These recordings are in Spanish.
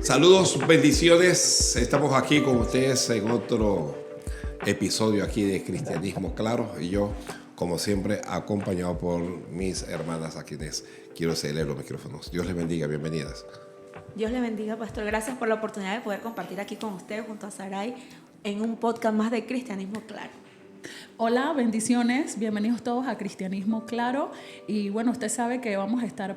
Saludos, bendiciones. Estamos aquí con ustedes en otro episodio aquí de Cristianismo Claro. Y yo, como siempre, acompañado por mis hermanas a quienes quiero ceder los micrófonos. Dios les bendiga, bienvenidas. Dios le bendiga, pastor. Gracias por la oportunidad de poder compartir aquí con ustedes junto a Saray en un podcast más de Cristianismo Claro. Hola, bendiciones, bienvenidos todos a Cristianismo Claro. Y bueno, usted sabe que vamos a estar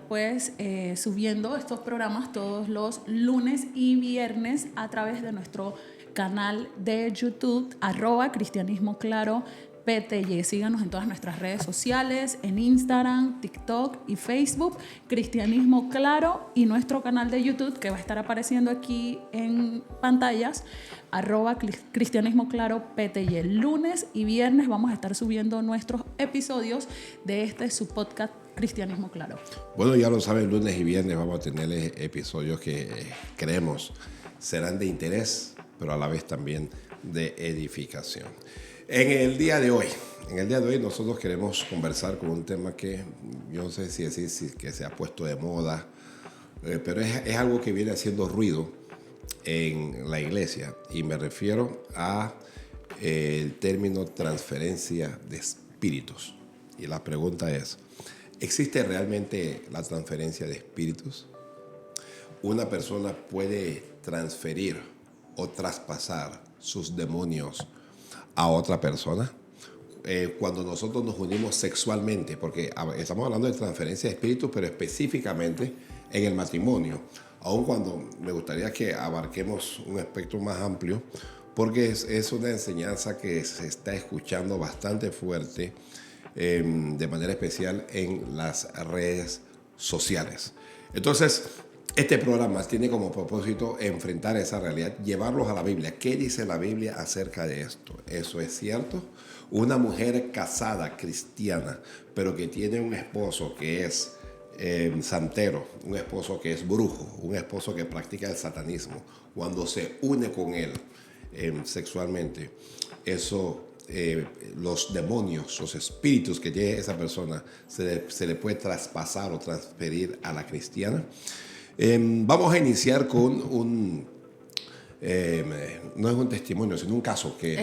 subiendo estos programas todos los lunes y viernes a través de nuestro canal de YouTube, @Cristianismo Claro PTY. Síganos en todas nuestras redes sociales, en Instagram, TikTok y Facebook, Cristianismo Claro, y nuestro canal de YouTube que va a estar apareciendo aquí en pantallas, @Cristianismo Claro PTY. Lunes y viernes vamos a estar subiendo nuestros episodios de su podcast Cristianismo Claro. Bueno, ya lo saben, lunes y viernes vamos a tener episodios que creemos serán de interés, pero a la vez también de edificación. En el día de hoy nosotros queremos conversar con un tema que yo no sé si decir que se ha puesto de moda, pero es algo que viene haciendo ruido en la iglesia, y me refiero a el término transferencia de espíritus. Y la pregunta es, ¿existe realmente la transferencia de espíritus? ¿Una persona puede transferir o traspasar sus demonios a otra persona? Cuando nosotros nos unimos sexualmente, porque estamos hablando de transferencia de espíritus, pero específicamente en el matrimonio, aun cuando me gustaría que abarquemos un espectro más amplio, porque es una enseñanza que se está escuchando bastante fuerte, de manera especial en las redes sociales. Entonces, este programa tiene como propósito enfrentar esa realidad, llevarlos a la Biblia. ¿Qué dice la Biblia acerca de esto? ¿Eso es cierto? Una mujer casada, cristiana, pero que tiene un esposo que es santero, un esposo que es brujo, un esposo que practica el satanismo, cuando se une con él sexualmente, los demonios, los espíritus que tiene esa persona, se le puede traspasar o transferir a la cristiana. Vamos a iniciar con no es un testimonio, sino un caso que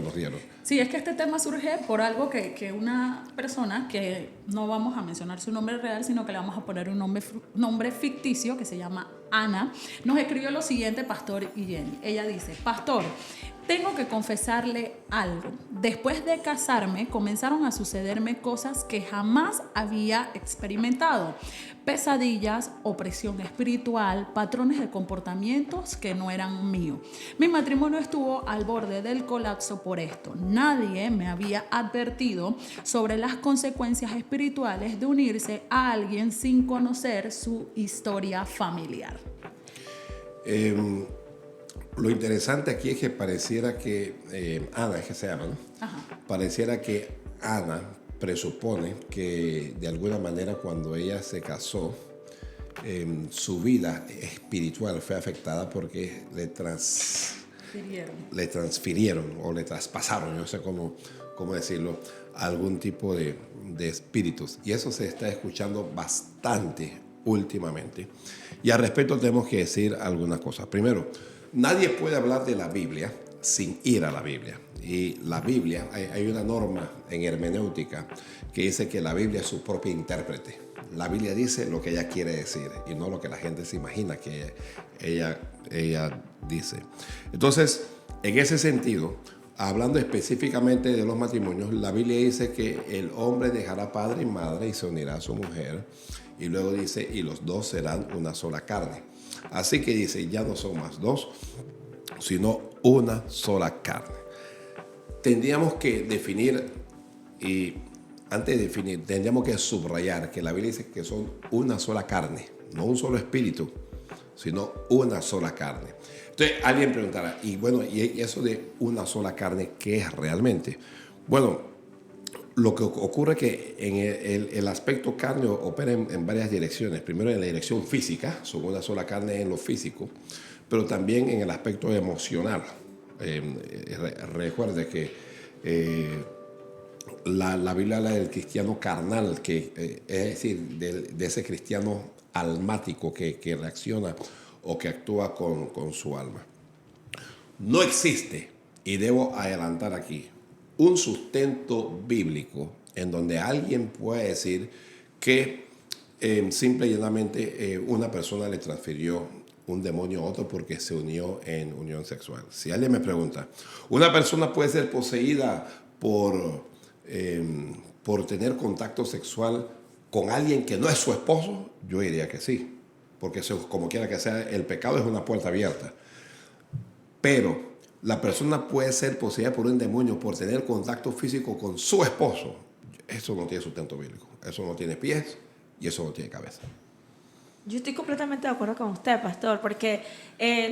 nos dieron. Sí, es que este tema surge por algo que una persona, que no vamos a mencionar su nombre real, sino que le vamos a poner un nombre ficticio, que se llama Ana, nos escribió lo siguiente, pastor y Jenny. Ella dice: pastor, tengo que confesarle algo. Después de casarme, comenzaron a sucederme cosas que jamás había experimentado. Pesadillas, opresión espiritual, patrones de comportamientos que no eran míos. Mi matrimonio estuvo al borde del colapso por esto. Nadie me había advertido sobre las consecuencias espirituales de unirse a alguien sin conocer su historia familiar. Lo interesante aquí es que pareciera que Ana, es que se llama, ¿no? Ajá. Pareciera que Ana presupone que de alguna manera cuando ella se casó, su vida espiritual fue afectada porque le transfirieron o le traspasaron, no sé cómo decirlo, algún tipo de espíritus. Y eso se está escuchando bastante últimamente. Y al respecto tenemos que decir algunas cosas. Primero, nadie puede hablar de la Biblia sin ir a la Biblia. Y la Biblia, hay una norma en hermenéutica que dice que la Biblia es su propia intérprete. La Biblia dice lo que ella quiere decir y no lo que la gente se imagina que ella dice. Entonces, en ese sentido, hablando específicamente de los matrimonios, la Biblia dice que el hombre dejará padre y madre y se unirá a su mujer. Y luego dice, y los dos serán una sola carne. Así que dice, ya no son más dos, sino una sola carne. Tendríamos que definir, y antes de definir, tendríamos que subrayar que la Biblia dice que son una sola carne, no un solo espíritu, sino una sola carne. Entonces alguien preguntará, y bueno, ¿y eso de una sola carne qué es realmente? Bueno, lo que ocurre es que en el aspecto carne opera en varias direcciones. Primero en la dirección física, son una sola carne en lo físico, pero también en el aspecto emocional. Recuerde que la Biblia habla del cristiano carnal, que es decir, de ese cristiano almático que reacciona o que actúa con su alma. No existe, y debo adelantar aquí, un sustento bíblico en donde alguien pueda decir que simple y llanamente una persona le transfirió un demonio a otro porque se unió en unión sexual. Si alguien me pregunta, ¿una persona puede ser poseída por tener contacto sexual con alguien que no es su esposo? Yo diría que sí, porque eso, como quiera que sea, el pecado es una puerta abierta. Pero la persona puede ser poseída por un demonio por tener contacto físico con su esposo. Eso no tiene sustento bíblico. Eso no tiene pies y eso no tiene cabeza. Yo estoy completamente de acuerdo con usted, pastor, porque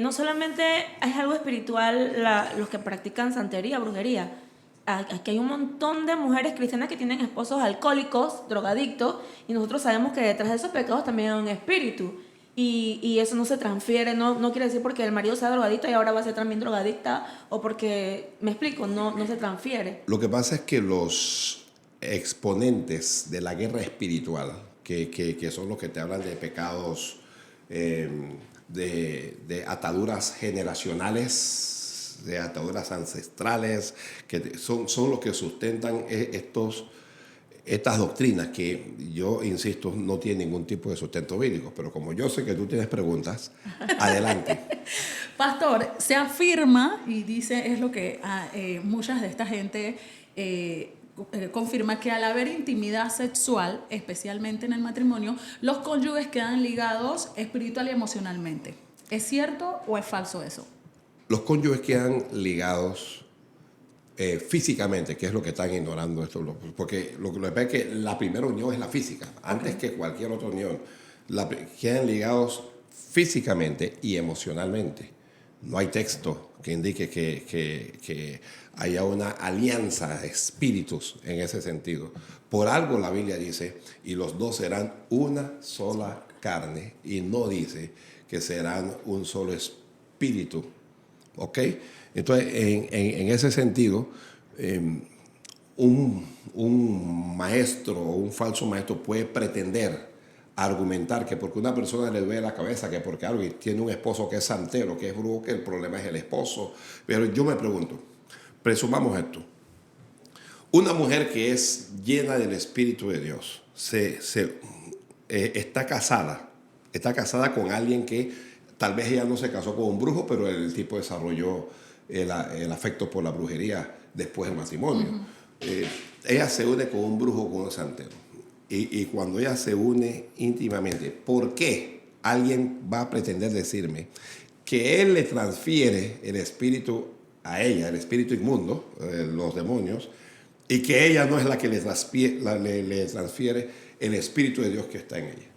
no solamente es algo espiritual los que practican santería, brujería. Aquí hay un montón de mujeres cristianas que tienen esposos alcohólicos, drogadictos, y nosotros sabemos que detrás de esos pecados también hay un espíritu. Y eso no se transfiere, no quiere decir porque el marido sea drogadicto y ahora va a ser también drogadicta, o porque, me explico, no se transfiere. Lo que pasa es que los exponentes de la guerra espiritual, que son los que te hablan de pecados, de ataduras generacionales, de ataduras ancestrales, que son los que sustentan estas doctrinas que yo insisto no tienen ningún tipo de sustento bíblico, pero como yo sé que tú tienes preguntas, adelante. Pastor, se afirma y dice, es lo que muchas de esta gente confirma, que al haber intimidad sexual, especialmente en el matrimonio, los cónyuges quedan ligados espiritual y emocionalmente. ¿Es cierto o es falso eso? Los cónyuges quedan ligados físicamente, que es lo que están ignorando esto, porque lo que pasa es que la primera unión es la física, antes que cualquier otra unión. Quedan ligados físicamente y emocionalmente. No hay texto que indique que haya una alianza de espíritus en ese sentido. Por algo la Biblia dice, y los dos serán una sola carne, y no dice que serán un solo espíritu. ¿Ok? Entonces, en ese sentido, un maestro o un falso maestro puede pretender argumentar que porque una persona le duele la cabeza, que porque alguien tiene un esposo que es santero, que es brujo, que el problema es el esposo. Pero yo me pregunto, presumamos esto, una mujer que es llena del Espíritu de Dios, está casada con alguien que tal vez ella no se casó con un brujo, pero el tipo desarrolló el afecto por la brujería después del matrimonio. Ella se une con un brujo, con un santero. Y cuando ella se une íntimamente, ¿por qué alguien va a pretender decirme que él le transfiere el espíritu a ella, el espíritu inmundo, los demonios, y que ella no es la que le transfiere el espíritu de Dios que está en ella?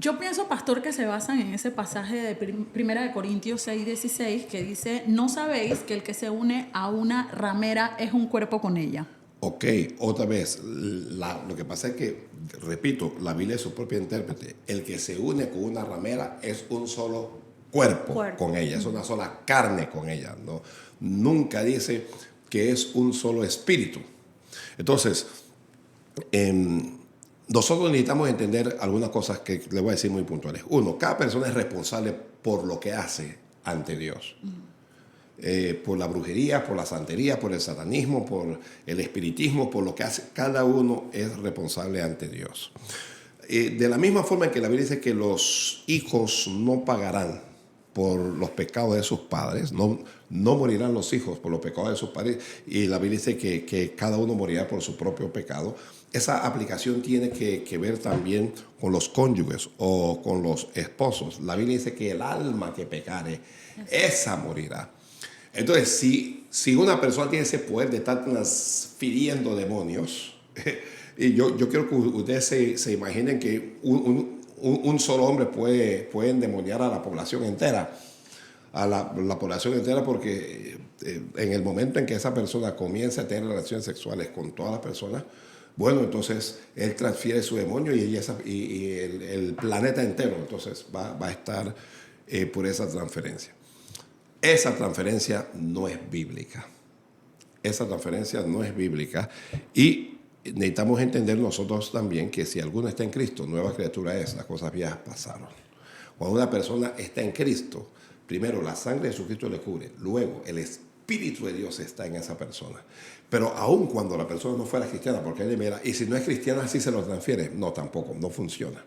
Yo pienso, pastor, que se basan en ese pasaje de 1 Corintios 6:16 que dice, ¿no sabéis que el que se une a una ramera es un cuerpo con ella? Ok, otra vez, lo que pasa es que, repito, la Biblia es su propia intérprete. El que se une con una ramera es un solo cuerpo con ella, es una sola carne con ella, ¿no? Nunca dice que es un solo espíritu. Entonces, nosotros necesitamos entender algunas cosas que le voy a decir muy puntuales. Uno, cada persona es responsable por lo que hace ante Dios. Por la brujería, por la santería, por el satanismo, por el espiritismo, por lo que hace. Cada uno es responsable ante Dios. De la misma forma en que la Biblia dice que los hijos no pagarán por los pecados de sus padres, no morirán los hijos por los pecados de sus padres, y la Biblia dice que cada uno morirá por su propio pecado. Esa aplicación tiene que ver también con los cónyuges o con los esposos. La Biblia dice que el alma que pecare, esa morirá. Entonces, si una persona tiene ese poder de estar transfiriendo demonios, y yo quiero que ustedes se imaginen que un solo hombre puede endemoniar a la población entera, la población entera, porque en el momento en que esa persona comienza a tener relaciones sexuales con todas las personas, bueno, entonces él transfiere su demonio y el planeta entero entonces va a estar por esa transferencia. Esa transferencia no es bíblica. Esa transferencia no es bíblica. Y necesitamos entender nosotros también que si alguno está en Cristo, nueva criatura es, las cosas viejas pasaron. Cuando una persona está en Cristo, primero la sangre de Jesucristo le cubre, luego el Espíritu de Dios está en esa persona. Pero aun cuando la persona no fuera cristiana, porque él mira, y si no es cristiana, ¿sí se lo transfiere? No, tampoco, no funciona.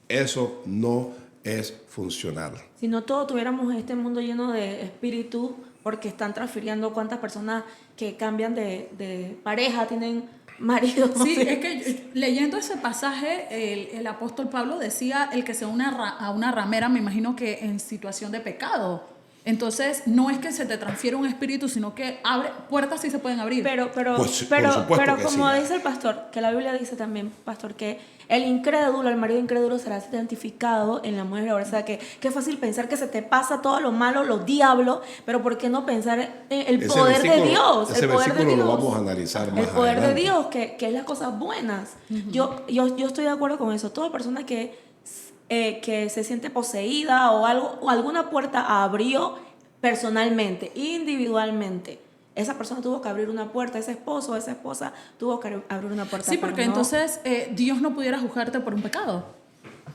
Eso no es funcional. Si no todos tuviéramos este mundo lleno de espíritu, porque están transfiriendo cuántas personas que cambian de pareja, tienen marido. Sí, es que leyendo ese pasaje, el apóstol Pablo decía, el que se une a una ramera, me imagino que en situación de pecado. Entonces, no es que se te transfiere un espíritu, sino que abre puertas, sí se pueden abrir. Pero que como sí. dice el pastor, que la Biblia dice también, pastor, que el incrédulo, el marido incrédulo será identificado en la mujer. O sea, que es fácil pensar que se te pasa todo lo malo, los diablos, pero ¿por qué no pensar en el poder de Dios? Ese El poder de versículo Dios. lo vamos a analizar más El poder adelante. de Dios, que es las cosas buenas. Yo estoy de acuerdo con eso. Toda persona que se siente poseída o algo, o alguna puerta abrió personalmente, individualmente. Esa persona tuvo que abrir una puerta, ese esposo o esa esposa tuvo que abrir una puerta. Sí, porque no. entonces Dios no pudiera juzgarte por un pecado.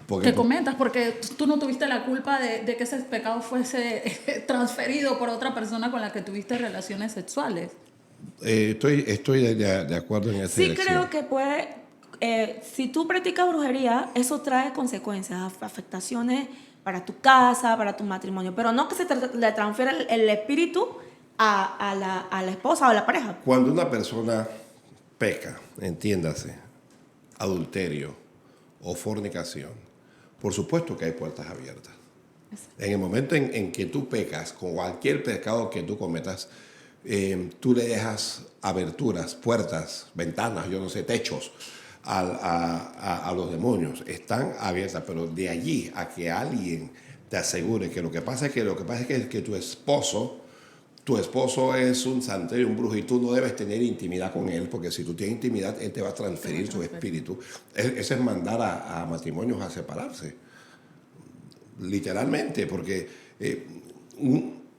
Porque Que comentas, porque tú no tuviste la culpa de que ese pecado fuese transferido por otra persona con la que tuviste relaciones sexuales. estoy de acuerdo en esa Sí, dirección. creo que puede. Si tú practicas brujería, eso trae consecuencias, afectaciones para tu casa, para tu matrimonio, pero no que se le transfiera el espíritu a la esposa o a la pareja. Cuando una persona peca, entiéndase, adulterio o fornicación, por supuesto que hay puertas abiertas. En el momento en que tú pecas, con cualquier pecado que tú cometas, tú le dejas aberturas, puertas, ventanas, yo no sé, techos a los demonios. Están abiertas, pero de allí a que alguien te asegure que lo que pasa es que tu esposo es un santero y un brujo y tú no debes tener intimidad con él, porque si tú tienes intimidad, él te va a transferir su espíritu. Eso es mandar a matrimonios a separarse. Literalmente, porque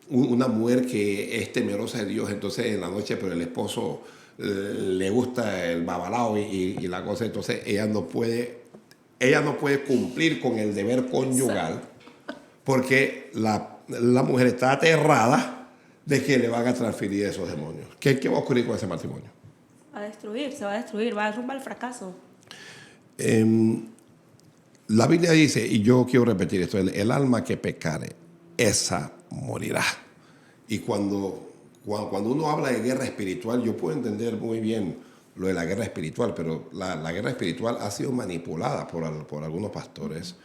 una mujer que es temerosa de Dios, entonces en la noche, pero el esposo le gusta el babalao y la cosa, entonces ella no puede cumplir con el deber conyugal porque la mujer está aterrada de que le van a transferir esos demonios. ¿Qué va a ocurrir con ese matrimonio? Se va a destruir, va a rumbo al fracaso. La Biblia dice, y yo quiero repetir esto, el alma que pecare, esa morirá. Y cuando uno habla de guerra espiritual, yo puedo entender muy bien lo de la guerra espiritual, pero la guerra espiritual ha sido manipulada por algunos pastores.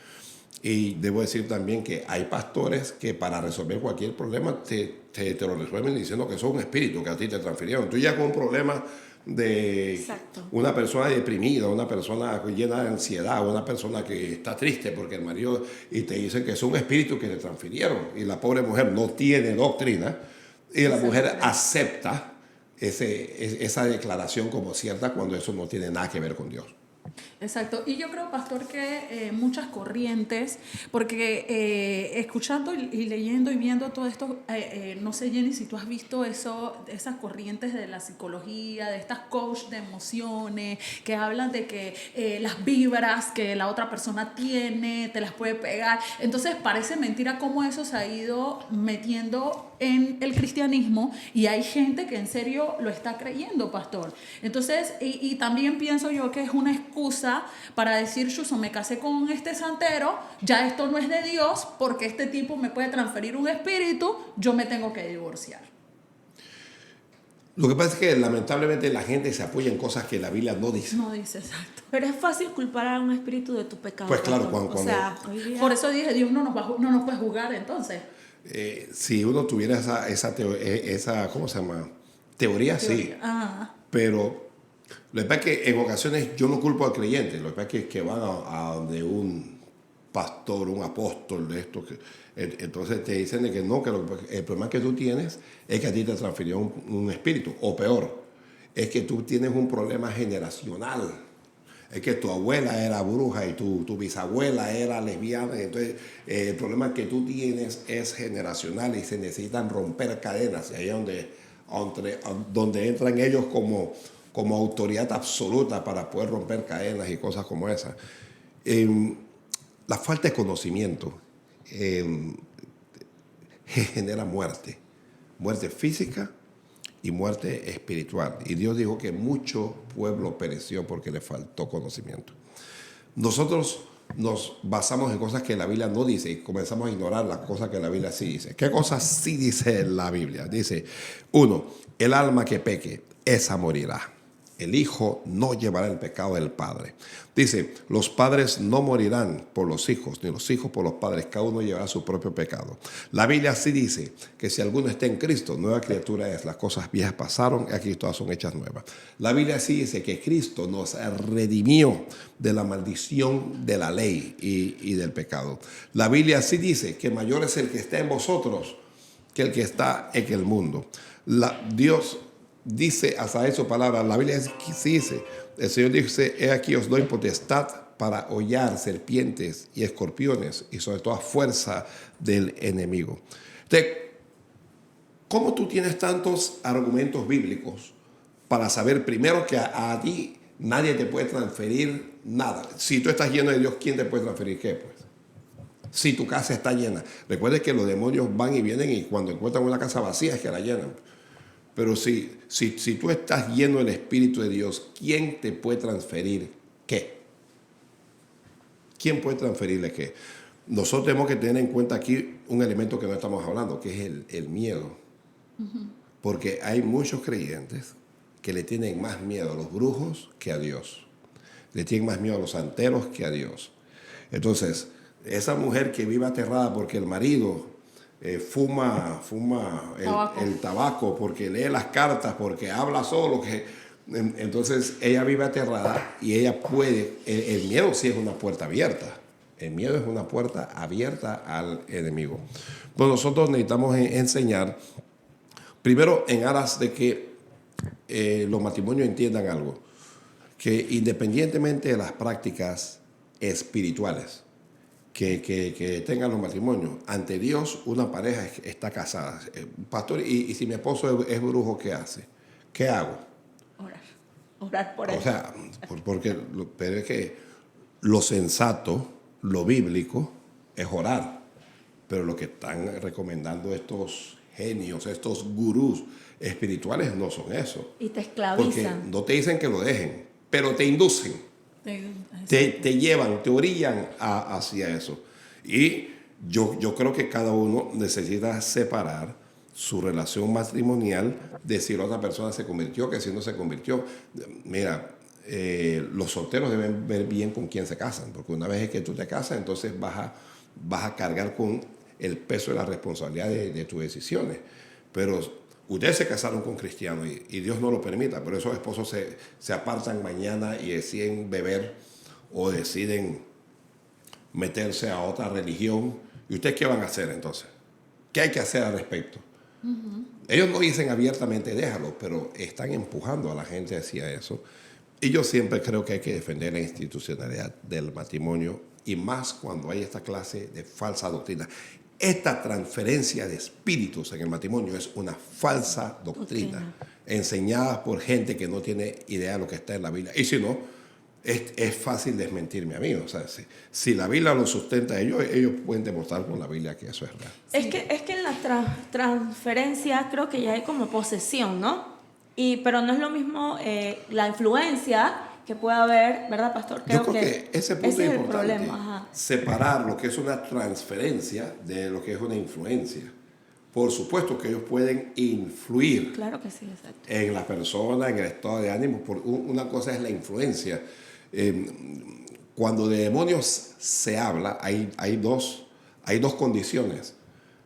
Y debo decir también que hay pastores que para resolver cualquier problema te lo resuelven diciendo que son un espíritu que a ti te transfirieron. Tú ya con un problema de Exacto. una persona deprimida, una persona llena de ansiedad, una persona que está triste porque el marido, y te dicen que es un espíritu que te transfirieron, y la pobre mujer no tiene doctrina, y la mujer acepta esa declaración como cierta cuando eso no tiene nada que ver con Dios. Exacto, y yo creo, pastor, que muchas corrientes, porque escuchando y leyendo y viendo todo esto, no sé, Jenny, si tú has visto esas corrientes de la psicología, de estas coach de emociones, que hablan de que las vibras que la otra persona tiene, te las puede pegar. Entonces parece mentira cómo eso se ha ido metiendo en el cristianismo y hay gente que en serio lo está creyendo, pastor. Entonces, y también pienso yo que es una excusa para decir, Chuzo, me casé con este santero, ya esto no es de Dios, porque este tipo me puede transferir un espíritu, yo me tengo que divorciar. Lo que pasa es que lamentablemente la gente se apoya en cosas que la Biblia no dice. No dice exacto. Pero es fácil culpar a un espíritu de tu pecado. Pues claro, pastor. cuando- O sea, hoy día- Por eso dije, Dios no nos puede juzgar entonces. Si uno tuviera esa ¿cómo se llama? Teoría, sí. Ah. Pero lo que pasa es que en ocasiones yo no culpo al creyente. Lo que pasa es que van a donde un pastor, un apóstol de esto. Entonces te dicen de que no, que el problema que tú tienes es que a ti te transfirió un espíritu. O peor, es que tú tienes un problema generacional. Es que tu abuela era bruja y tu bisabuela era lesbiana. Entonces, el problema que tú tienes es generacional y se necesitan romper cadenas. Y ahí es donde entran ellos como autoridad absoluta para poder romper cadenas y cosas como esas. La falta de conocimiento genera muerte física y muerte espiritual. Y Dios dijo que mucho pueblo pereció porque le faltó conocimiento. Nosotros nos basamos en cosas que la Biblia no dice y comenzamos a ignorar las cosas que la Biblia sí dice. ¿Qué cosas sí dice la Biblia? Dice, 1, el alma que peque, esa morirá. El hijo no llevará el pecado del padre. Dice, los padres no morirán por los hijos, ni los hijos por los padres. Cada uno llevará su propio pecado. La Biblia sí dice que si alguno está en Cristo, nueva criatura es. Las cosas viejas pasaron y aquí todas son hechas nuevas. La Biblia sí dice que Cristo nos redimió de la maldición de la ley y del pecado. La Biblia sí dice que mayor es el que está en vosotros que el que está en el mundo. Dios dice hasta eso palabra, la Biblia sí dice, el Señor dice, he aquí os doy potestad para hollar serpientes y escorpiones y sobre toda fuerza del enemigo. Entonces, ¿cómo tú tienes tantos argumentos bíblicos para saber primero que a ti nadie te puede transferir nada? Si tú estás lleno de Dios, ¿quién te puede transferir qué? Pues, si tu casa está llena. Recuerde que los demonios van y vienen y cuando encuentran una casa vacía es que la llenan. Pero si tú estás lleno del Espíritu de Dios, ¿quién te puede transferir qué? ¿Quién puede transferirle qué? Nosotros tenemos que tener en cuenta aquí un elemento que no estamos hablando, que es el miedo. Uh-huh. Porque hay muchos creyentes que le tienen más miedo a los brujos que a Dios. Le tienen más miedo a los santeros que a Dios. Entonces, esa mujer que vive aterrada porque el marido fuma el tabaco, porque lee las cartas, porque habla solo, entonces ella vive aterrada y ella puede, el miedo sí es una puerta abierta, el miedo es una puerta abierta al enemigo. Pues nosotros necesitamos enseñar, primero en aras de que los matrimonios entiendan algo, que independientemente de las prácticas espirituales, que tengan los matrimonios. Ante Dios, una pareja está casada. Pastor, y si mi esposo es brujo, ¿qué hace? ¿Qué hago? Orar por él. O sea, pero es que lo sensato, lo bíblico, es orar. Pero lo que están recomendando estos genios, estos gurús espirituales no son eso. Y te esclavizan. Porque no te dicen que lo dejen, pero te inducen. Te llevan, te orillan hacia eso. Y yo creo que cada uno necesita separar su relación matrimonial de si la otra persona se convirtió, que si no se convirtió. Mira, los solteros deben ver bien con quién se casan, porque una vez que tú te casas, entonces vas a cargar con el peso de la responsabilidad de tus decisiones. Pero ustedes se casaron con cristianos y Dios no lo permita, pero esos esposos se apartan mañana y deciden beber o deciden meterse a otra religión. ¿Y ustedes qué van a hacer entonces? ¿Qué hay que hacer al respecto? Uh-huh. Ellos no dicen abiertamente déjalo, pero están empujando a la gente hacia eso. Y yo siempre creo que hay que defender la institucionalidad del matrimonio y más cuando hay esta clase de falsa doctrina. Esta transferencia de espíritus en el matrimonio es una falsa doctrina enseñada por gente que no tiene idea de lo que está en la Biblia. Y si no, es fácil desmentirme a mí. O sea, si la Biblia lo sustenta a ellos pueden demostrar con la Biblia que eso es real. Sí. Es que en la transferencia creo que ya hay como posesión, ¿no? Pero no es lo mismo la influencia que puede haber, ¿verdad, pastor? Yo creo que ese punto es importante. El problema. Separar lo que es una transferencia de lo que es una influencia. Por supuesto que ellos pueden influir, claro que sí, exacto, en la persona, en el estado de ánimo. Una cosa es la influencia. Cuando de demonios se habla, hay dos condiciones.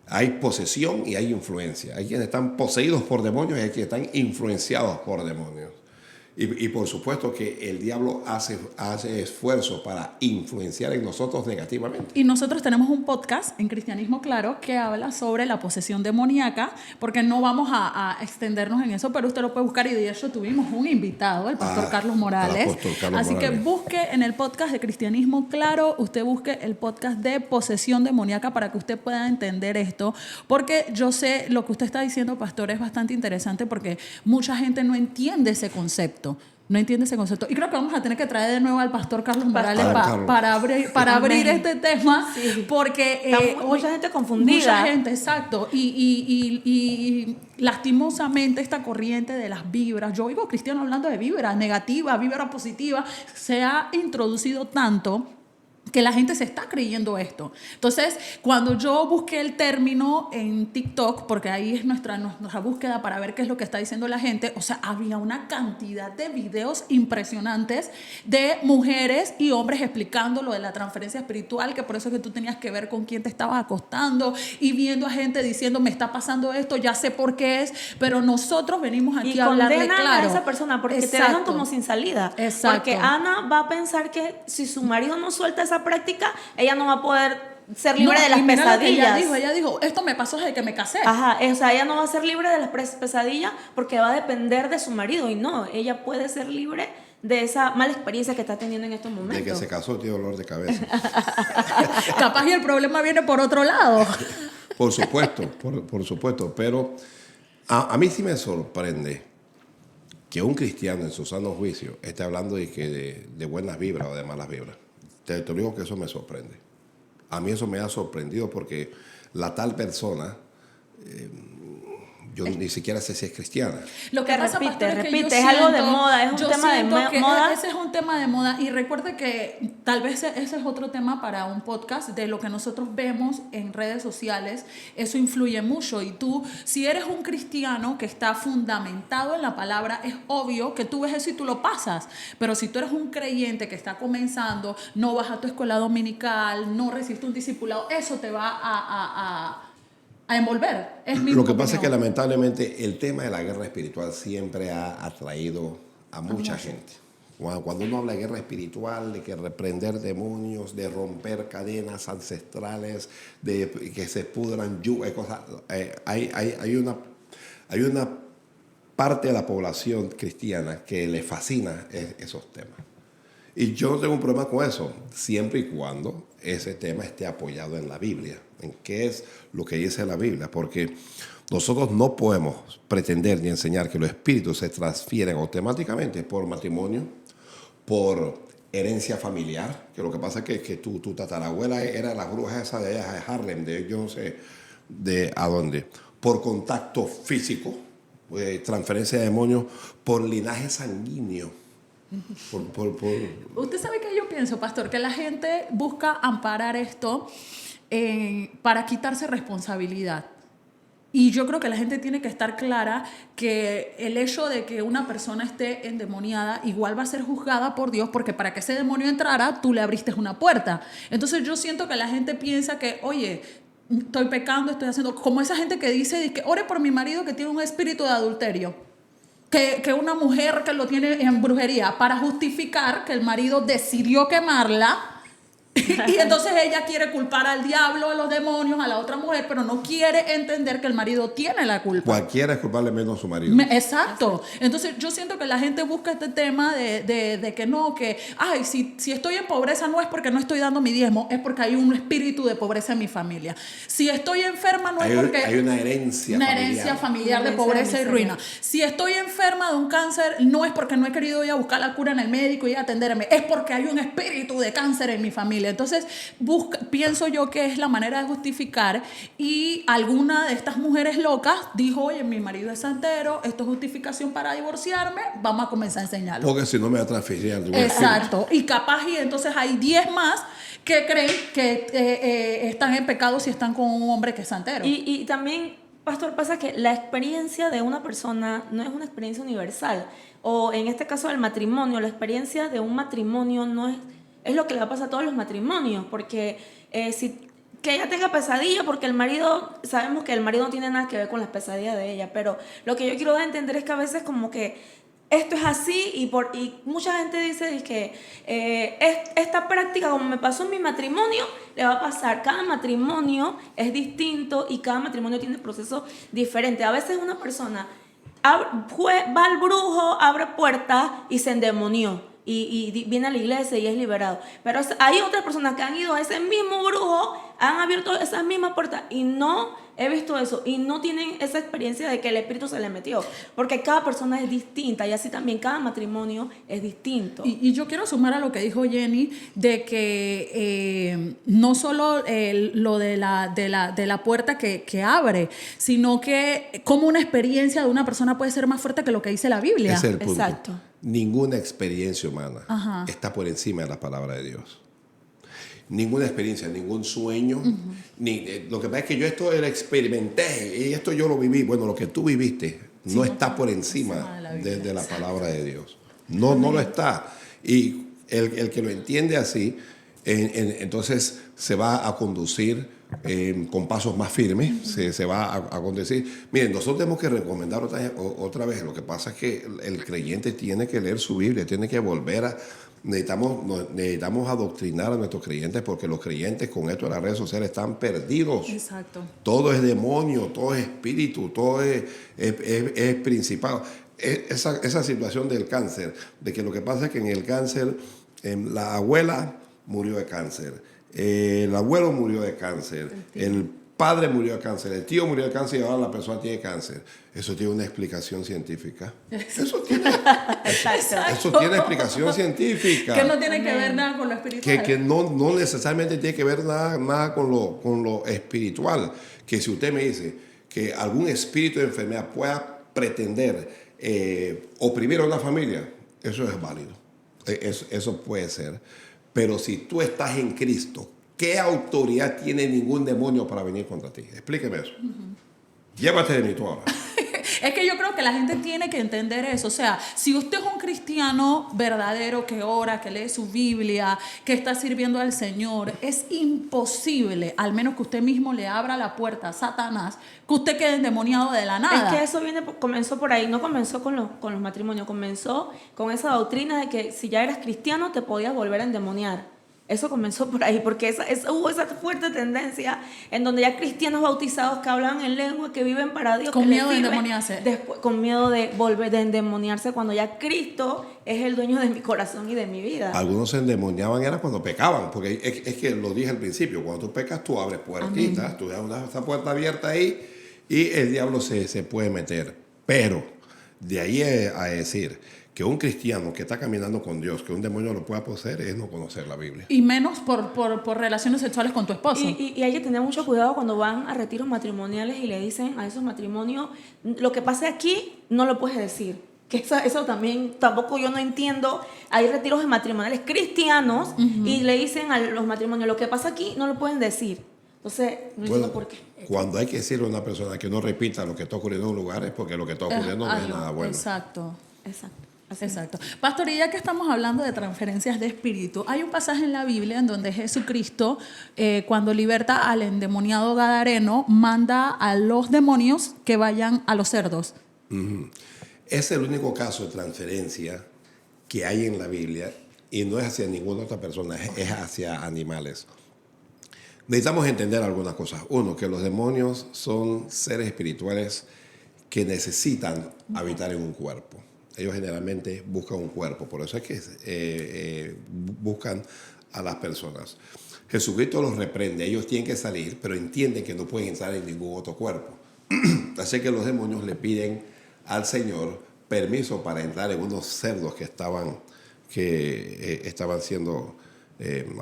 Hay posesión y hay influencia. Hay quienes están poseídos por demonios y hay quienes están influenciados por demonios. Y por supuesto que el diablo hace esfuerzo para influenciar en nosotros negativamente. Y nosotros tenemos un podcast en Cristianismo Claro que habla sobre la posesión demoníaca, porque no vamos a extendernos en eso, pero usted lo puede buscar y de hecho tuvimos un invitado, el pastor Carlos Morales. Así que busque en el podcast de Cristianismo Claro, usted busque el podcast de posesión demoníaca para que usted pueda entender esto, porque yo sé lo que usted está diciendo, pastor, es bastante interesante porque mucha gente no entiende ese concepto. No entiende ese concepto. Y creo que vamos a tener que traer de nuevo al pastor Carlos Morales Carlos. para abrir este tema, Sí. porque Está mucha gente confundida. Mucha gente, exacto. Y lastimosamente esta corriente de las vibras, yo oigo cristianos hablando de vibras negativas, vibras positivas, se ha introducido tanto que la gente se está creyendo esto. Entonces, cuando yo busqué el término en TikTok, porque ahí es nuestra búsqueda para ver qué es lo que está diciendo la gente, o sea, había una cantidad de videos impresionantes de mujeres y hombres explicando lo de la transferencia espiritual, que por eso es que tú tenías que ver con quién te estabas acostando y viendo a gente diciendo, me está pasando esto, ya sé por qué es, pero nosotros venimos aquí a hablarle condenan claro. a esa persona porque te Exacto. dejan como sin salida. Exacto. Porque Ana va a pensar que si su marido no suelta esa práctica, ella no va a poder ser libre de las y mira lo que pesadillas. ella dijo, esto me pasó desde que me casé. Ajá, o sea, ella no va a ser libre de las pesadillas porque va a depender de su marido. Y no, ella puede ser libre de esa mala experiencia que está teniendo en estos momentos. De que se casó tiene dolor de cabeza. Capaz y el problema viene por otro lado. Por supuesto, por supuesto. Pero a mí sí me sorprende que un cristiano en su sano juicio esté hablando de buenas vibras o de malas vibras. Te digo que eso me sorprende. A mí eso me ha sorprendido porque la tal persona, yo ni siquiera sé si es cristiana. Lo que pasa, repite, pastor, es que yo es algo de siento- moda, es un yo tema de siento que moda. Ese es un tema de moda y recuerde que tal vez ese es otro tema para un podcast de lo que nosotros vemos en redes sociales. Eso influye mucho y tú, si eres un cristiano que está fundamentado en la palabra, es obvio que tú ves eso y tú lo pasas. Pero si tú eres un creyente que está comenzando, no vas a tu escuela dominical, no recibes un discipulado, eso te va a envolver. Es mi Lo que pasa es que opinión. lamentablemente el tema de la guerra espiritual siempre ha atraído a mucha gente. Cuando uno habla de guerra espiritual, de que reprender demonios, de romper cadenas ancestrales, de que se pudran yugas, cosas, hay una parte de la población cristiana que le fascina esos temas. Y yo no tengo un problema con eso, siempre y cuando ese tema esté apoyado en la Biblia, en qué es lo que dice la Biblia, porque nosotros no podemos pretender ni enseñar que los espíritus se transfieren automáticamente por matrimonio, por herencia familiar, que lo que pasa es que tu tatarabuela era la bruja esa de Harlem, de yo no sé de a dónde, por contacto físico, transferencia de demonios, por linaje sanguíneo. Usted sabe que yo pienso, pastor, que la gente busca amparar esto para quitarse responsabilidad. Y yo creo que la gente tiene que estar clara que el hecho de que una persona esté endemoniada igual va a ser juzgada por Dios, porque para que ese demonio entrara, tú le abriste una puerta. Entonces yo siento que la gente piensa que, oye, estoy pecando, estoy haciendo... Como esa gente que dice que ore por mi marido que tiene un espíritu de adulterio. Que una mujer que lo tiene en brujería para justificar que el marido decidió quemarla y entonces ella quiere culpar al diablo, a los demonios, a la otra mujer, pero no quiere entender que el marido tiene la culpa. Cualquiera es culpable menos su marido. Exacto. Entonces yo siento que la gente busca este tema de que no, que ay, si estoy en pobreza no es porque no estoy dando mi diezmo, es porque hay un espíritu de pobreza en mi familia. Si estoy enferma no es porque hay una herencia familiar de pobreza y ruina. Si estoy enferma de un cáncer no es porque no he querido ir a buscar la cura en el médico y atenderme, es porque hay un espíritu de cáncer en mi familia. Entonces pienso yo que es la manera de justificar, y alguna de estas mujeres locas dijo, oye, mi marido es santero, esto es justificación para divorciarme, vamos a comenzar a enseñarlo. Porque si no me va a transferir algún Exacto. Y capaz y entonces hay 10 más que creen que están en pecado si están con un hombre que es santero. Y también, pastor, pasa que la experiencia de una persona no es una experiencia universal. O en este caso del matrimonio, la experiencia de un matrimonio no es lo que le va a pasar a todos los matrimonios. Porque que ella tenga pesadilla, porque el marido, sabemos que el marido no tiene nada que ver con las pesadillas de ella. Pero lo que yo quiero dar a entender es que a veces como que esto es así y mucha gente dice que esta práctica, como me pasó en mi matrimonio, le va a pasar. Cada matrimonio es distinto y cada matrimonio tiene procesos diferentes. A veces una persona va al brujo, abre puertas y se endemonió. viene a la iglesia y es liberado. Pero hay otras personas que han ido a ese mismo brujo, han abierto esas mismas puertas y no he visto eso. Y no tienen esa experiencia de que el espíritu se le metió. Porque cada persona es distinta y así también cada matrimonio es distinto. Y yo quiero sumar a lo que dijo Jenny, de que no solo lo de la puerta que abre, sino que como una experiencia de una persona puede ser más fuerte que lo que dice la Biblia. Ese es el punto. Exacto. Ninguna experiencia humana Ajá. está por encima de la palabra de Dios. Ninguna experiencia, ningún sueño. Lo que pasa es que yo esto lo experimenté y esto yo lo viví. Bueno, lo que tú viviste no está por encima de la palabra de Dios. No lo está. Y el que lo entiende así, entonces se va a conducir con pasos más firmes, se va a conducir. Miren, nosotros tenemos que recomendar otra vez. Lo que pasa es que el creyente tiene que leer su Biblia, tiene que volver a... Necesitamos adoctrinar a nuestros creyentes porque los creyentes con esto de las redes sociales están perdidos. Exacto. Todo es demonio, todo es espíritu, todo es principado. Esa situación del cáncer, de que lo que pasa es que en el cáncer la abuela murió de cáncer, el abuelo murió de cáncer, el padre murió de cáncer, el tío murió de cáncer y ahora la persona tiene cáncer. Eso tiene una explicación científica. Eso tiene explicación científica. Que no tiene que ver nada con lo espiritual. Que no necesariamente tiene que ver nada con lo espiritual. Que si usted me dice que algún espíritu de enfermedad pueda pretender oprimir a una familia, eso es válido. Eso puede ser. Pero si tú estás en Cristo, ¿qué autoridad tiene ningún demonio para venir contra ti? Explíqueme eso. Llévate de mí tú ahora. Es que yo creo que la gente tiene que entender eso. O sea, si usted es un cristiano verdadero que ora, que lee su Biblia, que está sirviendo al Señor, es imposible, al menos que usted mismo le abra la puerta a Satanás, que usted quede endemoniado de la nada. Es que eso comenzó por ahí, no comenzó con los matrimonios, comenzó con esa doctrina de que si ya eras cristiano te podías volver a endemoniar. Eso comenzó por ahí, porque hubo esa fuerte tendencia en donde ya cristianos bautizados que hablan en lengua, que viven para Dios, con miedo de endemoniarse. Después, con miedo de volver de endemoniarse cuando ya Cristo es el dueño de mi corazón y de mi vida. Algunos se endemoniaban era cuando pecaban, porque es que lo dije al principio, cuando tú pecas tú abres puertitas, tú dejas esa puerta abierta ahí y el diablo se puede meter. Pero de ahí a decir que un cristiano que está caminando con Dios, que un demonio lo pueda poseer, es no conocer la Biblia. Y menos por relaciones sexuales con tu esposo. Y hay que tener mucho cuidado cuando van a retiros matrimoniales y le dicen a esos matrimonios, lo que pase aquí no lo puedes decir. Que eso también, tampoco yo no entiendo. Hay retiros de matrimoniales cristianos y le dicen a los matrimonios, lo que pasa aquí no lo pueden decir. Entonces, no entiendo por qué. Cuando hay que decirle a una persona que no repita lo que está ocurriendo en un lugar es porque lo que está ocurriendo no es nada bueno. Exacto. Pastor, y ya que estamos hablando de transferencias de espíritu, hay un pasaje en la Biblia en donde Jesucristo, cuando liberta al endemoniado gadareno, manda a los demonios que vayan a los cerdos. Es el único caso de transferencia que hay en la Biblia y no es hacia ninguna otra persona, es hacia animales. Necesitamos entender algunas cosas. Uno, que los demonios son seres espirituales que necesitan habitar en un cuerpo. Ellos generalmente buscan un cuerpo, por eso es que buscan a las personas. Jesucristo los reprende, ellos tienen que salir, pero entienden que no pueden entrar en ningún otro cuerpo. Así que los demonios le piden al Señor permiso para entrar en unos cerdos que estaban siendo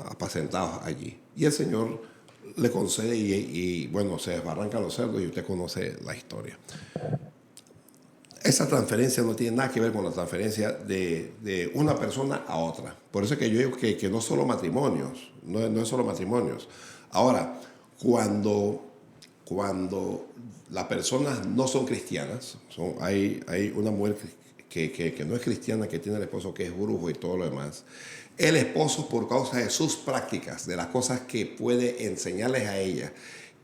apacentados allí. Y el Señor le concede y bueno, se desbarrancan los cerdos y usted conoce la historia. Esa transferencia no tiene nada que ver con la transferencia de una persona a otra. Por eso es que yo digo que no solo matrimonios, no es solo matrimonios. Ahora, cuando las personas no son cristianas, hay una mujer que no es cristiana, que tiene el esposo que es brujo y todo lo demás, el esposo, por causa de sus prácticas, de las cosas que puede enseñarles a ella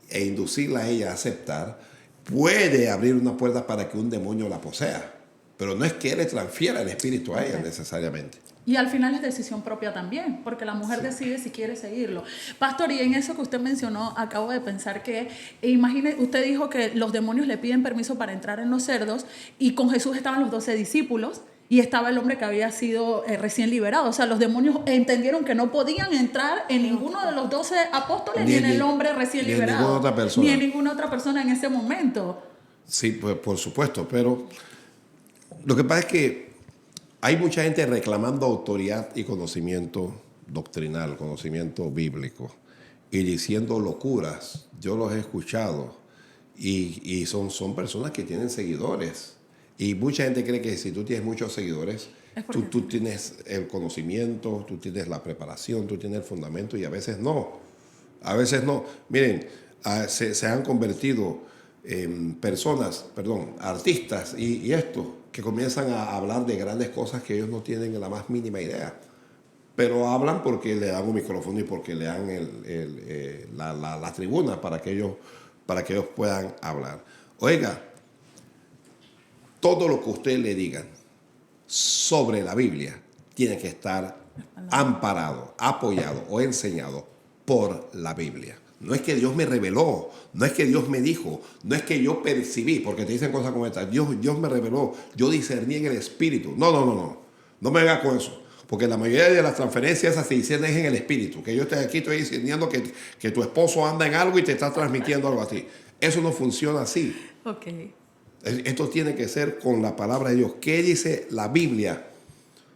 e inducirla a ella a aceptar, puede abrir una puerta para que un demonio la posea. Pero no es que él le transfiera el espíritu a ella necesariamente. Y al final es decisión propia también, porque la mujer decide si quiere seguirlo. Pastor, y en eso que usted mencionó, acabo de pensar que, imagine, usted dijo que los demonios le piden permiso para entrar en los cerdos, y con Jesús estaban los 12 discípulos, y estaba el hombre que había sido recién liberado. O sea, los demonios entendieron que no podían entrar en ninguno de los 12 apóstoles ni en el hombre recién liberado. Ni en ninguna otra persona. Ni en ninguna otra persona en ese momento. Sí, pues, por supuesto, pero lo que pasa es que hay mucha gente reclamando autoridad y conocimiento doctrinal, conocimiento bíblico, y diciendo locuras. Yo los he escuchado y son personas que tienen seguidores. Y mucha gente cree que si tú tienes muchos seguidores, tú tienes el conocimiento, tú tienes la preparación, tú tienes el fundamento, y a veces no. A veces no. Miren, se han convertido en artistas y esto, que comienzan a hablar de grandes cosas que ellos no tienen la más mínima idea. Pero hablan porque le dan un micrófono y porque le dan la tribuna para que ellos puedan hablar. Oiga, todo lo que usted le digan sobre la Biblia tiene que estar amparado, apoyado o enseñado por la Biblia. No es que Dios me reveló, no es que Dios me dijo, no es que yo percibí, porque te dicen cosas como estas. Dios me reveló, yo discerní en el Espíritu. No me venga con eso. Porque la mayoría de las transferencias esas se disciernen en el Espíritu. Que yo estoy aquí, estoy discerniendo que tu esposo anda en algo y te está transmitiendo algo a ti. Eso no funciona así. Okay. Esto tiene que ser con la palabra de Dios. ¿Qué dice la Biblia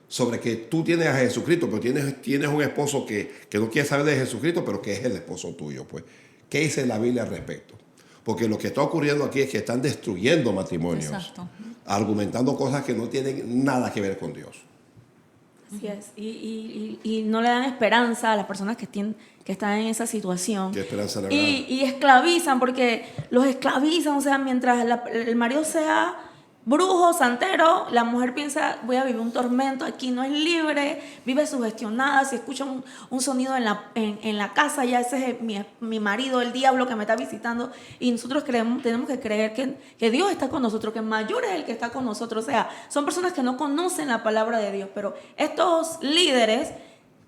sobre que tú tienes a Jesucristo, pero tienes un esposo que no quiere saber de Jesucristo, pero que es el esposo tuyo? Pues, ¿qué dice la Biblia al respecto? Porque lo que está ocurriendo aquí es que están destruyendo matrimonios. Exacto. Argumentando cosas que no tienen nada que ver con Dios. Así es. Y no le dan esperanza a las personas que están en esa situación. ¿Qué esperanza le dan? Y esclavizan, porque los esclavizan. O sea, mientras el marido sea brujo, santero, la mujer piensa, voy a vivir un tormento aquí, no es libre, vive sugestionada. Si escucha un sonido en la casa, ya ese es mi marido, el diablo que me está visitando. Y nosotros tenemos que creer que Dios está con nosotros, que mayor es el que está con nosotros. O sea, son personas que no conocen la palabra de Dios, pero estos líderes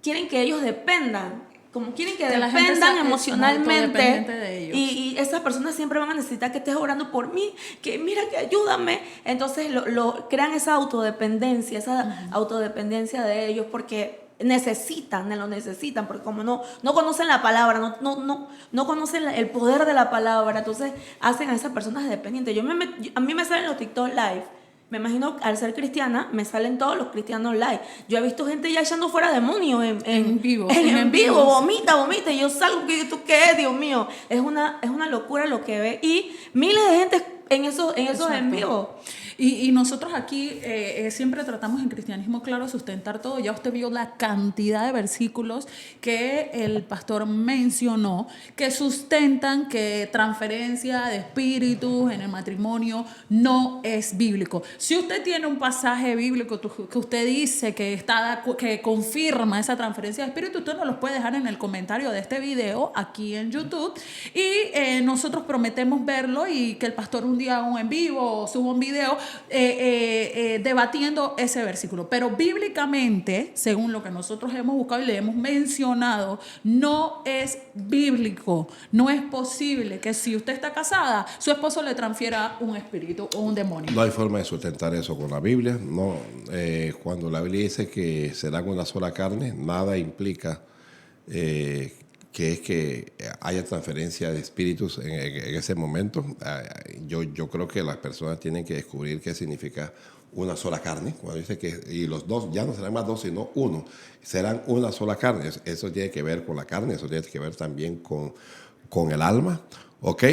quieren que ellos dependan, como quieren que la gente dependan sea emocionalmente de ellos. y esas personas siempre van a necesitar que estés orando por mí, que mira, que ayúdame. Entonces crean esa autodependencia de ellos, porque lo necesitan, porque como no conocen la palabra, no conocen el poder de la palabra, entonces hacen a esas personas dependientes. A mí me salen los TikTok Live. Me imagino, al ser cristiana, me salen todos los cristianos live. Yo he visto gente ya echando fuera demonios en vivo. En vivo, vomita. Y yo salgo, ¿tú qué es, Dios mío? Es una locura lo que ve. Y miles de gente en esos en vivo. Y nosotros aquí siempre tratamos en Cristianismo Claro sustentar todo. Ya usted vio la cantidad de versículos que el pastor mencionó que sustentan que transferencia de espíritus en el matrimonio no es bíblico. Si usted tiene un pasaje bíblico que usted dice que confirma esa transferencia de espíritu, usted nos los puede dejar en el comentario de este video aquí en YouTube, y nosotros prometemos verlo y que el pastor un día haga un en vivo o suba un video debatiendo ese versículo. Pero bíblicamente, según lo que nosotros hemos buscado y le hemos mencionado, no es bíblico. No es posible que si usted está casada, su esposo le transfiera un espíritu o un demonio. No hay forma de sustentar eso con la Biblia. No, cuando la Biblia dice que serán una sola carne, nada implica que es que haya transferencia de espíritus en ese momento. Yo creo que las personas tienen que descubrir qué significa una sola carne. Cuando dice y los dos ya no serán más dos, sino uno. Serán una sola carne. Eso tiene que ver con la carne, eso tiene que ver también con el alma. ¿Ok?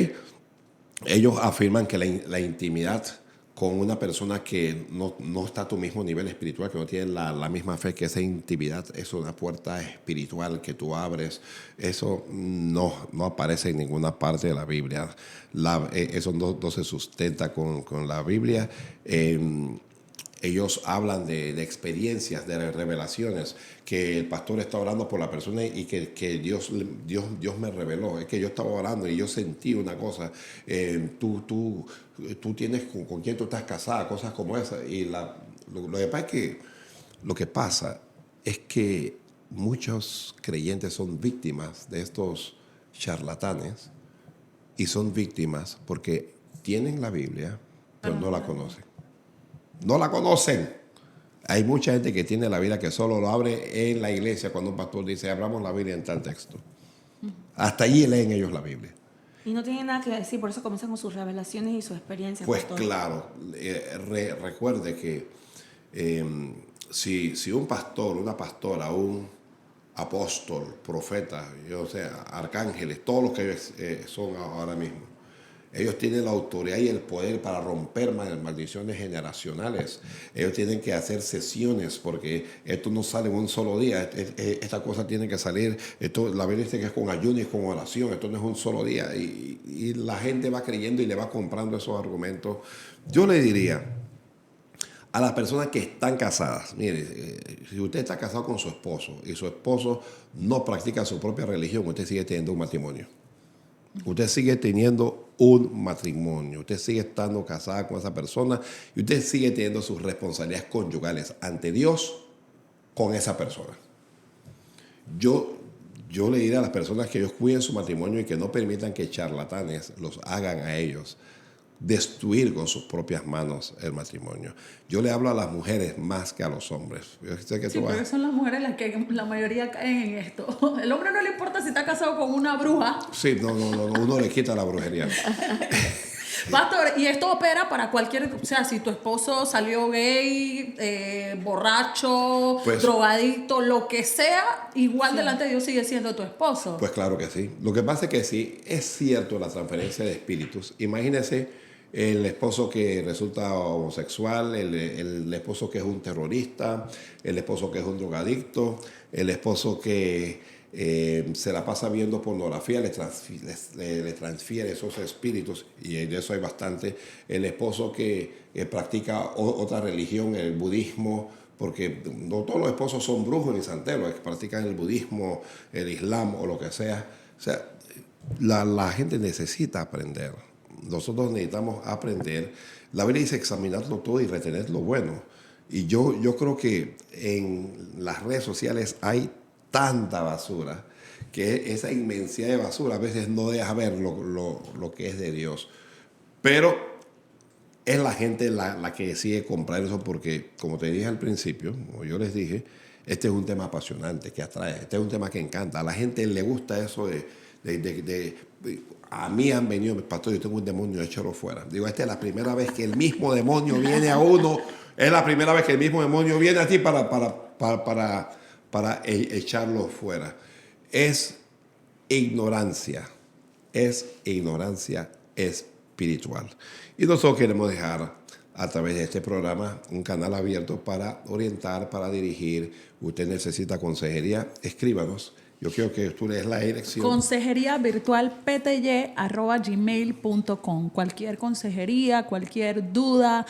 Ellos afirman que la intimidad con una persona que no está a tu mismo nivel espiritual, que no tiene la misma fe, que esa intimidad es una puerta espiritual que tú abres. Eso no aparece en ninguna parte de la Biblia. Eso no se sustenta con la Biblia. Ellos hablan de experiencias, de revelaciones, que el pastor está orando por la persona y que Dios me reveló. Es que yo estaba orando y yo sentí una cosa. Tú tienes con quién tú estás casada, cosas como esas. Y lo que pasa es que muchos creyentes son víctimas de estos charlatanes, y son víctimas porque tienen la Biblia, pero no la conocen. No la conocen. Hay mucha gente que tiene la Biblia que solo lo abre en la iglesia cuando un pastor dice, abramos la Biblia en tal texto. Hasta allí leen ellos la Biblia. Y no tienen nada que decir, por eso comienzan con sus revelaciones y sus experiencias. Pues pastor. claro, recuerde que si un pastor, una pastora, un apóstol, profeta, yo sea, arcángeles, todos los que ellos son ahora mismo, ellos tienen la autoridad y el poder para romper maldiciones generacionales. Ellos tienen que hacer sesiones porque esto no sale en un solo día. Esta cosa tiene que salir. La Biblia dice que es con ayuno y con oración. Esto no es un solo día. Y la gente va creyendo y le va comprando esos argumentos. Yo le diría a las personas que están casadas, mire, si usted está casado con su esposo y su esposo no practica su propia religión, usted sigue teniendo un matrimonio. Usted sigue teniendo un matrimonio, usted sigue estando casada con esa persona y usted sigue teniendo sus responsabilidades conyugales ante Dios con esa persona. Yo le diré a las personas que ellos cuiden su matrimonio y que no permitan que charlatanes los hagan a ellos destruir con sus propias manos el matrimonio. Yo le hablo a las mujeres más que a los hombres. Yo sé que pero son las mujeres las que la mayoría caen en esto. El hombre no le importa si está casado con una bruja. Sí, no, uno le quita la brujería. Pastor, y esto opera para cualquier, o sea, si tu esposo salió gay, borracho, pues, drogadicto, lo que sea, igual delante de Dios sigue siendo tu esposo. Pues claro que sí. Lo que pasa es que sí, es cierto la transferencia de espíritus. Imagínese el esposo que resulta homosexual, el esposo que es un terrorista, el esposo que es un drogadicto, el esposo que se la pasa viendo pornografía, le transfiere esos espíritus, y de eso hay bastante. El esposo que practica otra religión, el budismo, porque no todos los esposos son brujos ni santeros, que practican el budismo, el islam o lo que sea. O sea, la gente necesita aprender. Nosotros necesitamos aprender. La Biblia dice examinarlo todo y retener lo bueno. Y yo creo que en las redes sociales hay tanta basura que esa inmensidad de basura a veces no deja ver lo que es de Dios. Pero es la gente la que decide comprar eso porque, como te dije al principio, como yo les dije, este es un tema apasionante que atrae. Este es un tema que encanta. A la gente le gusta eso a mí han venido, pastor, yo tengo un demonio, échalo fuera. Digo, esta es la primera vez que el mismo demonio viene a uno. Es la primera vez que el mismo demonio viene a ti para echarlo fuera. Es ignorancia espiritual. Y nosotros queremos dejar a través de este programa un canal abierto para orientar, para dirigir. Usted necesita consejería, escríbanos. Yo quiero que tú lees la dirección. consejeriavirtualpty@gmail.com. Cualquier consejería, cualquier duda,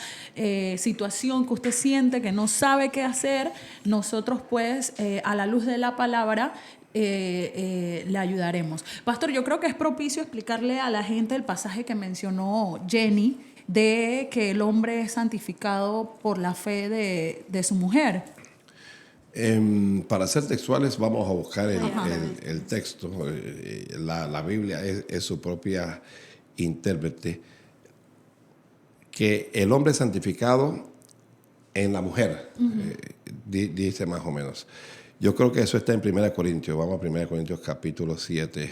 situación que usted siente que no sabe qué hacer, nosotros pues a la luz de la palabra le ayudaremos. Pastor, yo creo que es propicio explicarle a la gente el pasaje que mencionó Jenny de que el hombre es santificado por la fe de su mujer. Para ser textuales vamos a buscar el texto. La Biblia es su propia intérprete. Que el hombre es santificado en la mujer, dice más o menos. Yo creo que eso está en 1 Corintios. Vamos a 1 Corintios capítulo 7.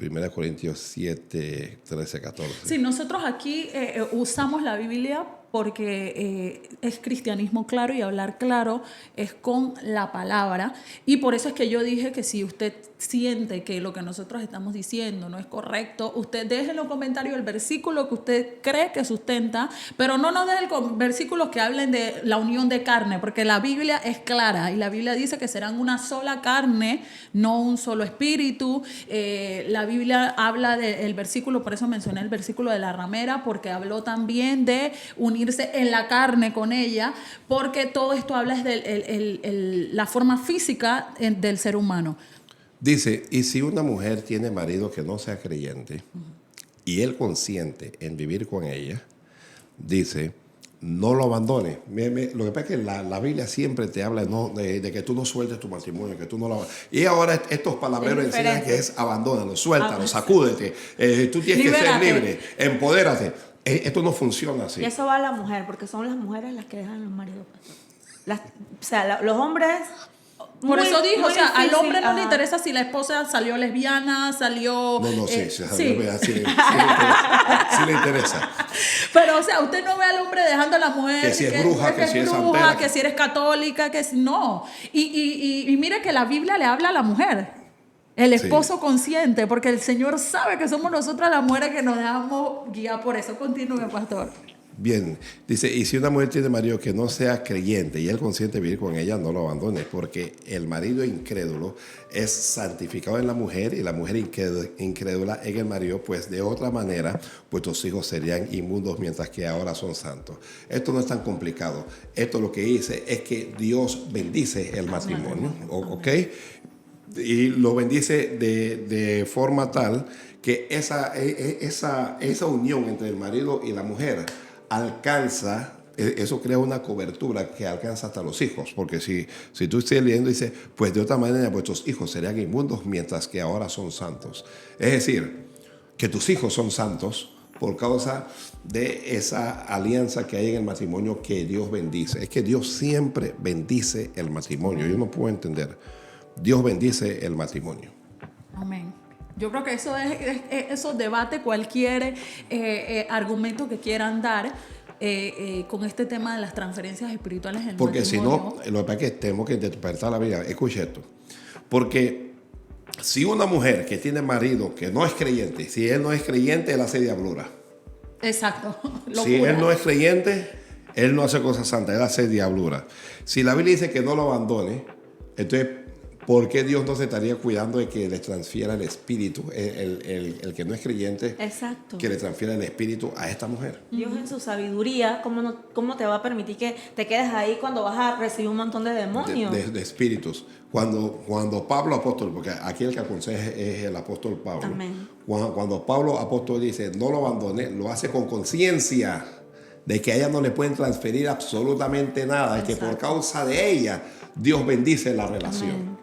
1 Corintios 7, 13, 14. Sí, nosotros aquí usamos la Biblia porque es cristianismo claro, y hablar claro es con la palabra. Y por eso es que yo dije que si usted siente que lo que nosotros estamos diciendo no es correcto, usted deje en los comentarios el versículo que usted cree que sustenta, pero no nos deje versículos que hablen de la unión de carne, porque la Biblia es clara y la Biblia dice que serán una sola carne, no un solo espíritu. La Biblia habla del versículo, por eso mencioné el versículo de la ramera, porque habló también de unirse en la carne con ella, porque todo esto habla de la forma física del ser humano. Dice, y si una mujer tiene marido que no sea creyente y él consiente en vivir con ella, dice, no lo abandone. Lo que pasa es que la Biblia siempre te habla de que tú no sueltes tu matrimonio, que tú no lo... Y ahora estos palabreros enseñan que es abandónalo, suéltalo, sacúdete. Tú tienes que ser libre, empodérate. Esto no funciona así. Y eso va a la mujer, porque son las mujeres las que dejan a los maridos. O sea, los hombres... Por eso dijo, o sea, al hombre no le ajá. interesa si la esposa salió lesbiana, salió... No, sí, sí. Sí le interesa. Pero, o sea, usted no ve al hombre dejando a la mujer... Que si es bruja, que si es santera. que si eres católica, que si... No. Y mire que la Biblia le habla a la mujer. El esposo consciente, porque el Señor sabe que somos nosotras las mujeres que nos dejamos guiar por eso. Continúe, pastor. Bien, dice, y si una mujer tiene marido que no sea creyente y él consciente de vivir con ella, no lo abandone, porque el marido incrédulo es santificado en la mujer y la mujer incrédula en el marido, pues de otra manera vuestros hijos serían inmundos mientras que ahora son santos. Esto no es tan complicado. Esto lo que dice es que Dios bendice el matrimonio, ¿ok? Y lo bendice de forma tal que esa unión entre el marido y la mujer alcanza, eso crea una cobertura que alcanza hasta los hijos, porque si tú estás leyendo, dice, pues de otra manera vuestros hijos serían inmundos mientras que ahora son santos. Es decir, que tus hijos son santos por causa de esa alianza que hay en el matrimonio que Dios bendice. Es que Dios siempre bendice el matrimonio. Yo no puedo entender. Dios bendice el matrimonio. Amén. Yo creo que eso debate cualquier argumento que quieran dar con este tema de las transferencias espirituales en el Porque si matrimonio. no, lo que pasa es que tenemos que interpretar la Biblia. Escuche esto. Porque si una mujer que tiene marido que no es creyente, si él no es creyente, él hace diablura. Exacto. Si él no es creyente, él no hace cosas santas, él hace diablura. Si la Biblia dice que no lo abandone, entonces, ¿por qué Dios no se estaría cuidando de que le transfiera el espíritu, el que no es creyente, Exacto. que le transfiera el espíritu a esta mujer? Dios en su sabiduría, ¿cómo te va a permitir que te quedes ahí cuando vas a recibir un montón de demonios? De espíritus. Cuando Pablo apóstol, porque aquí el que aconseja es el apóstol Pablo. Amén. Cuando Pablo apóstol dice no lo abandone, lo hace con conciencia de que a ella no le pueden transferir absolutamente nada, y que por causa de ella Dios bendice la relación. Amén.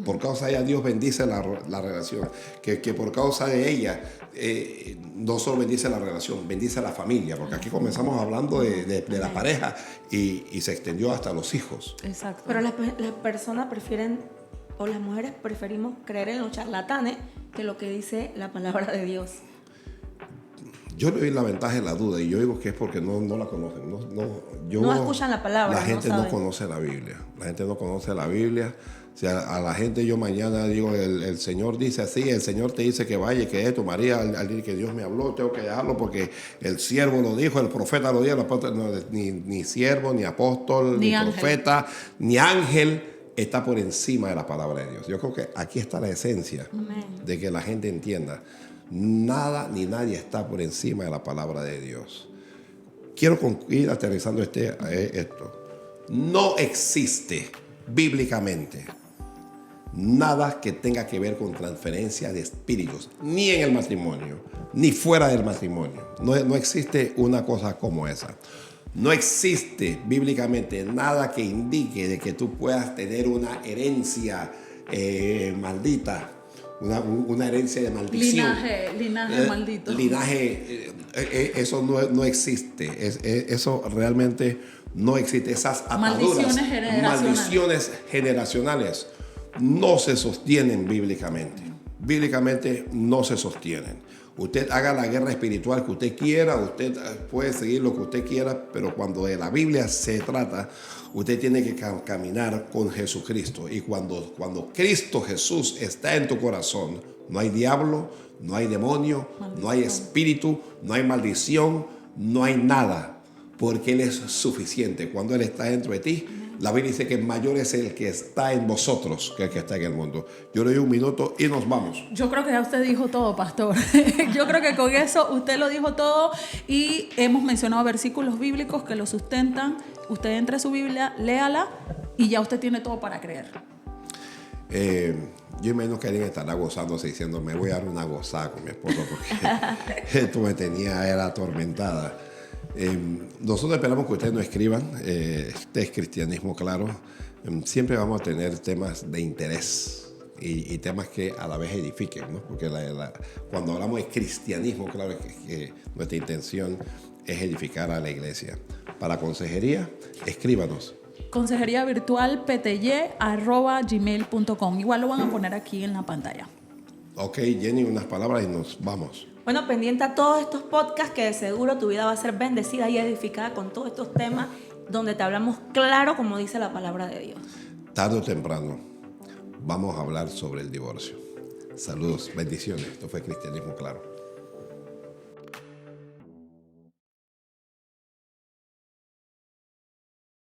Por causa de ella Dios bendice la relación. Que por causa de ella no solo bendice la relación, bendice la familia. Porque aquí comenzamos hablando de la pareja y se extendió hasta los hijos. Exacto. Pero las personas prefieren, o las mujeres preferimos creer en los charlatanes que lo que dice la palabra de Dios. Yo le doy la ventaja de la duda y yo digo que es porque no la conocen. No escuchan la palabra. La gente no saben. conoce la Biblia. La gente no conoce la Biblia. O sea, a la gente yo mañana digo, el Señor dice así, el Señor te dice que vaya y que esto. María, al decir que Dios me habló, tengo que dejarlo porque el siervo lo dijo, el profeta lo dijo, el apóstol, no, ni siervo, ni apóstol, ni profeta, ni ángel está por encima de la palabra de Dios. Yo creo que aquí está la esencia de que la gente entienda. Nada ni nadie está por encima de la palabra de Dios. Quiero ir aterrizando esto. No existe bíblicamente nada que tenga que ver con transferencia de espíritus, ni en el matrimonio, ni fuera del matrimonio. No existe una cosa como esa. No existe bíblicamente nada que indique de que tú puedas tener una herencia maldita, una herencia de maldición. Linaje maldito. Eso no existe. Eso realmente no existe. Esas ataduras, maldiciones generacionales no se sostienen bíblicamente. Bíblicamente no se sostienen. Usted haga la guerra espiritual que usted quiera, usted puede seguir lo que usted quiera, pero cuando de la Biblia se trata, usted tiene que caminar con Jesucristo. Y cuando Cristo Jesús está en tu corazón, no hay diablo, no hay demonio, no hay espíritu, no hay maldición, no hay nada, porque Él es suficiente. Cuando Él está dentro de ti, la Biblia dice que mayor es el que está en vosotros que el que está en el mundo. Yo le doy un minuto y nos vamos. Yo creo que ya usted dijo todo, pastor. Yo creo que con eso usted lo dijo todo y hemos mencionado versículos bíblicos que lo sustentan. Usted entre a su Biblia, léala y ya usted tiene todo para creer. Yo imagino que alguien estará gozándose diciendo, me voy a dar una gozada con mi esposo porque esto me era atormentada. Nosotros esperamos que ustedes nos escriban. Este es Cristianismo Claro. Siempre vamos a tener temas de interés y temas que a la vez edifiquen, ¿no? Porque cuando hablamos de cristianismo, claro que nuestra intención es edificar a la iglesia. Para consejería, escríbanos. Consejería virtual pty@gmail.com. Igual lo van a poner aquí en la pantalla. Ok, Jenny, unas palabras y nos vamos. Bueno, pendiente a todos estos podcasts que de seguro tu vida va a ser bendecida y edificada con todos estos temas donde te hablamos claro como dice la palabra de Dios. Tarde o temprano vamos a hablar sobre el divorcio. Saludos, bendiciones. Esto fue Cristianismo Claro.